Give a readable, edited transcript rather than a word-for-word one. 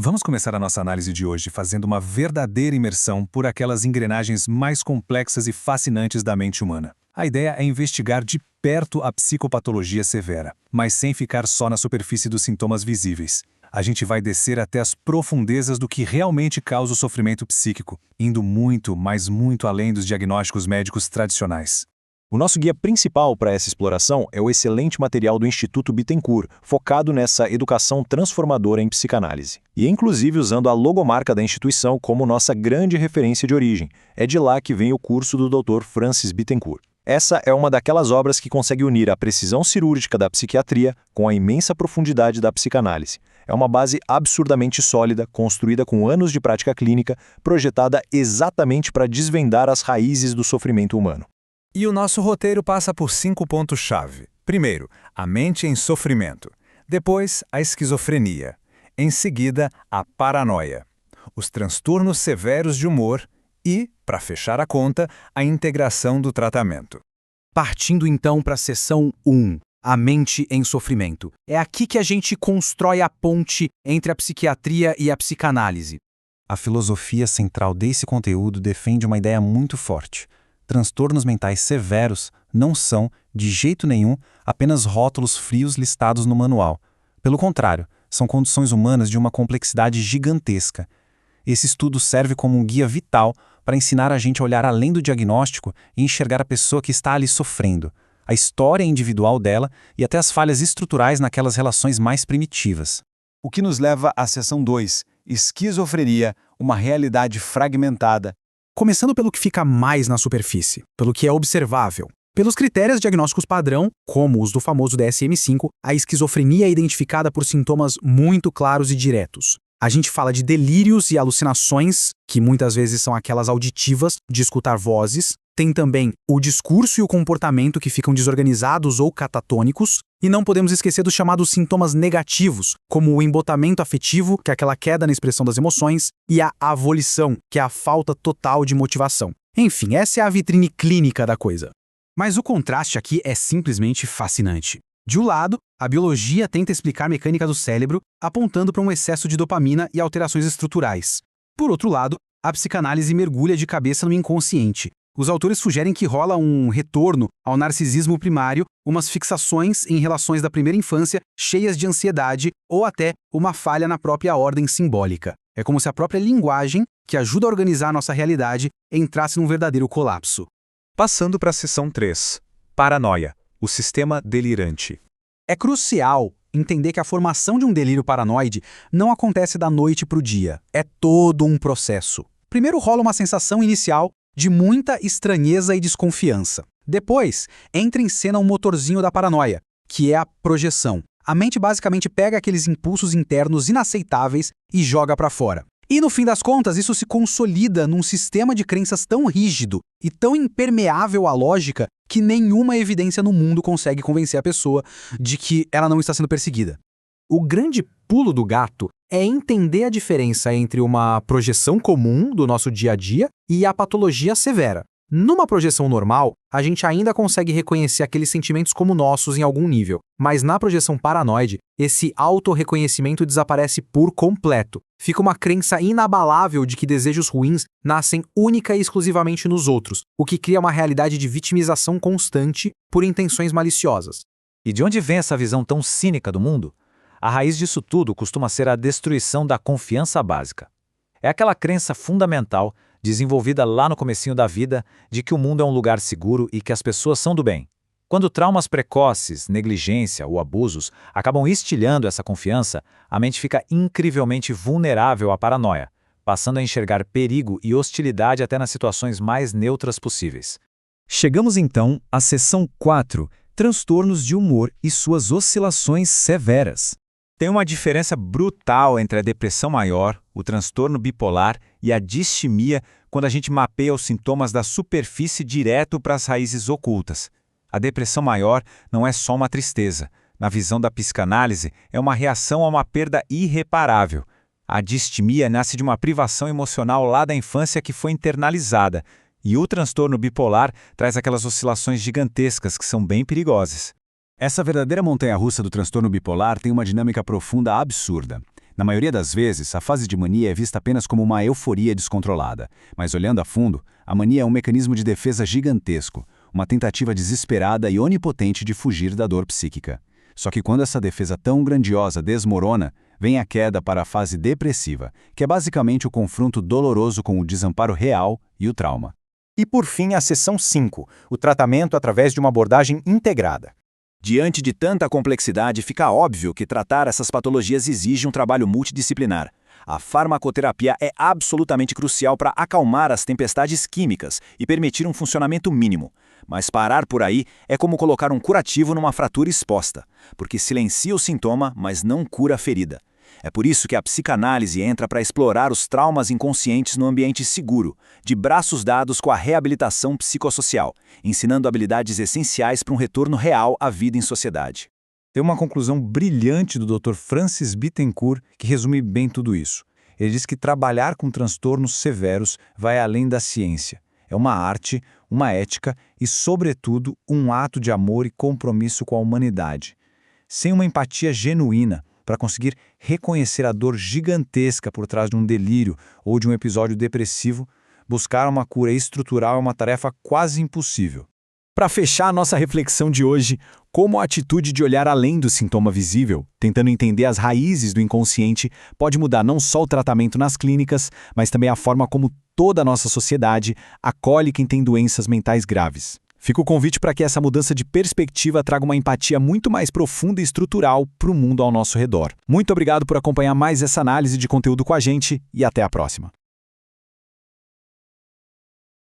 Vamos começar a nossa análise de hoje fazendo uma verdadeira imersão por aquelas engrenagens mais complexas e fascinantes da mente humana. A ideia é investigar de perto a psicopatologia severa, mas sem ficar só na superfície dos sintomas visíveis. A gente vai descer até as profundezas do que realmente causa o sofrimento psíquico, indo muito, mas muito além dos diagnósticos médicos tradicionais. O nosso guia principal para essa exploração é o excelente material do Instituto Bittencourt, focado nessa educação transformadora em psicanálise. E inclusive usando a logomarca da instituição como nossa grande referência de origem. É de lá que vem o curso do Dr. Francis Bittencourt. Essa é uma daquelas obras que consegue unir a precisão cirúrgica da psiquiatria com a imensa profundidade da psicanálise. É uma base absurdamente sólida, construída com anos de prática clínica, projetada exatamente para desvendar as raízes do sofrimento humano. E o nosso roteiro passa por 5 pontos-chave. Primeiro, a mente em sofrimento. Depois, a esquizofrenia. Em seguida, a paranoia. Os transtornos severos de humor e, para fechar a conta, a integração do tratamento. Partindo então para a seção 1, a mente em sofrimento. É aqui que a gente constrói a ponte entre a psiquiatria e a psicanálise. A filosofia central desse conteúdo defende uma ideia muito forte. Transtornos mentais severos não são, de jeito nenhum, apenas rótulos frios listados no manual. Pelo contrário, são condições humanas de uma complexidade gigantesca. Esse estudo serve como um guia vital para ensinar a gente a olhar além do diagnóstico e enxergar a pessoa que está ali sofrendo, a história individual dela e até as falhas estruturais naquelas relações mais primitivas. O que nos leva à seção 2, esquizofrenia, uma realidade fragmentada. Começando pelo que fica mais na superfície, pelo que é observável. Pelos critérios diagnósticos padrão, como os do famoso DSM-5, a esquizofrenia é identificada por sintomas muito claros e diretos. A gente fala de delírios e alucinações, que muitas vezes são aquelas auditivas, de escutar vozes. Tem também o discurso e o comportamento que ficam desorganizados ou catatônicos. E não podemos esquecer dos chamados sintomas negativos, como o embotamento afetivo, que é aquela queda na expressão das emoções, e a avolição, que é a falta total de motivação. Enfim, essa é a vitrine clínica da coisa. Mas o contraste aqui é simplesmente fascinante. De um lado, a biologia tenta explicar a mecânica do cérebro, apontando para um excesso de dopamina e alterações estruturais. Por outro lado, a psicanálise mergulha de cabeça no inconsciente. Os autores sugerem que rola um retorno ao narcisismo primário, umas fixações em relações da primeira infância cheias de ansiedade ou até uma falha na própria ordem simbólica. É como se a própria linguagem, que ajuda a organizar nossa realidade, entrasse num verdadeiro colapso. Passando para a seção 3, paranoia, o sistema delirante. É crucial entender que a formação de um delírio paranoide não acontece da noite para o dia. É todo um processo. Primeiro rola uma sensação inicial de muita estranheza e desconfiança. Depois, entra em cena um motorzinho da paranoia, que é a projeção. A mente basicamente pega aqueles impulsos internos inaceitáveis e joga para fora. E no fim das contas, isso se consolida num sistema de crenças tão rígido e tão impermeável à lógica que nenhuma evidência no mundo consegue convencer a pessoa de que ela não está sendo perseguida. O grande pulo do gato é entender a diferença entre uma projeção comum do nosso dia a dia e a patologia severa. Numa projeção normal, a gente ainda consegue reconhecer aqueles sentimentos como nossos em algum nível, mas na projeção paranoide, esse autorreconhecimento desaparece por completo. Fica uma crença inabalável de que desejos ruins nascem única e exclusivamente nos outros, o que cria uma realidade de vitimização constante por intenções maliciosas. E de onde vem essa visão tão cínica do mundo? A raiz disso tudo costuma ser a destruição da confiança básica. É aquela crença fundamental, desenvolvida lá no comecinho da vida, de que o mundo é um lugar seguro e que as pessoas são do bem. Quando traumas precoces, negligência ou abusos acabam estilhando essa confiança, a mente fica incrivelmente vulnerável à paranoia, passando a enxergar perigo e hostilidade até nas situações mais neutras possíveis. Chegamos então à seção 4, transtornos de humor e suas oscilações severas. Tem uma diferença brutal entre a depressão maior, o transtorno bipolar e a distimia quando a gente mapeia os sintomas da superfície direto para as raízes ocultas. A depressão maior não é só uma tristeza. Na visão da psicanálise, é uma reação a uma perda irreparável. A distimia nasce de uma privação emocional lá da infância que foi internalizada. E o transtorno bipolar traz aquelas oscilações gigantescas que são bem perigosas. Essa verdadeira montanha-russa do transtorno bipolar tem uma dinâmica profunda absurda. Na maioria das vezes, a fase de mania é vista apenas como uma euforia descontrolada, mas olhando a fundo, a mania é um mecanismo de defesa gigantesco, uma tentativa desesperada e onipotente de fugir da dor psíquica. Só que quando essa defesa tão grandiosa desmorona, vem a queda para a fase depressiva, que é basicamente o confronto doloroso com o desamparo real e o trauma. E por fim, a seção 5, o tratamento através de uma abordagem integrada. Diante de tanta complexidade, fica óbvio que tratar essas patologias exige um trabalho multidisciplinar. A farmacoterapia é absolutamente crucial para acalmar as tempestades químicas e permitir um funcionamento mínimo. Mas parar por aí é como colocar um curativo numa fratura exposta, porque silencia o sintoma, mas não cura a ferida. É por isso que a psicanálise entra para explorar os traumas inconscientes no ambiente seguro, de braços dados com a reabilitação psicossocial, ensinando habilidades essenciais para um retorno real à vida em sociedade. Tem uma conclusão brilhante do Dr. Francis Bittencourt que resume bem tudo isso. Ele diz que trabalhar com transtornos severos vai além da ciência. É uma arte, uma ética e, sobretudo, um ato de amor e compromisso com a humanidade. Sem uma empatia genuína, para conseguir reconhecer a dor gigantesca por trás de um delírio ou de um episódio depressivo, buscar uma cura estrutural é uma tarefa quase impossível. Para fechar a nossa reflexão de hoje, como a atitude de olhar além do sintoma visível, tentando entender as raízes do inconsciente, pode mudar não só o tratamento nas clínicas, mas também a forma como toda a nossa sociedade acolhe quem tem doenças mentais graves. Fica o convite para que essa mudança de perspectiva traga uma empatia muito mais profunda e estrutural para o mundo ao nosso redor. Muito obrigado por acompanhar mais essa análise de conteúdo com a gente e até a próxima.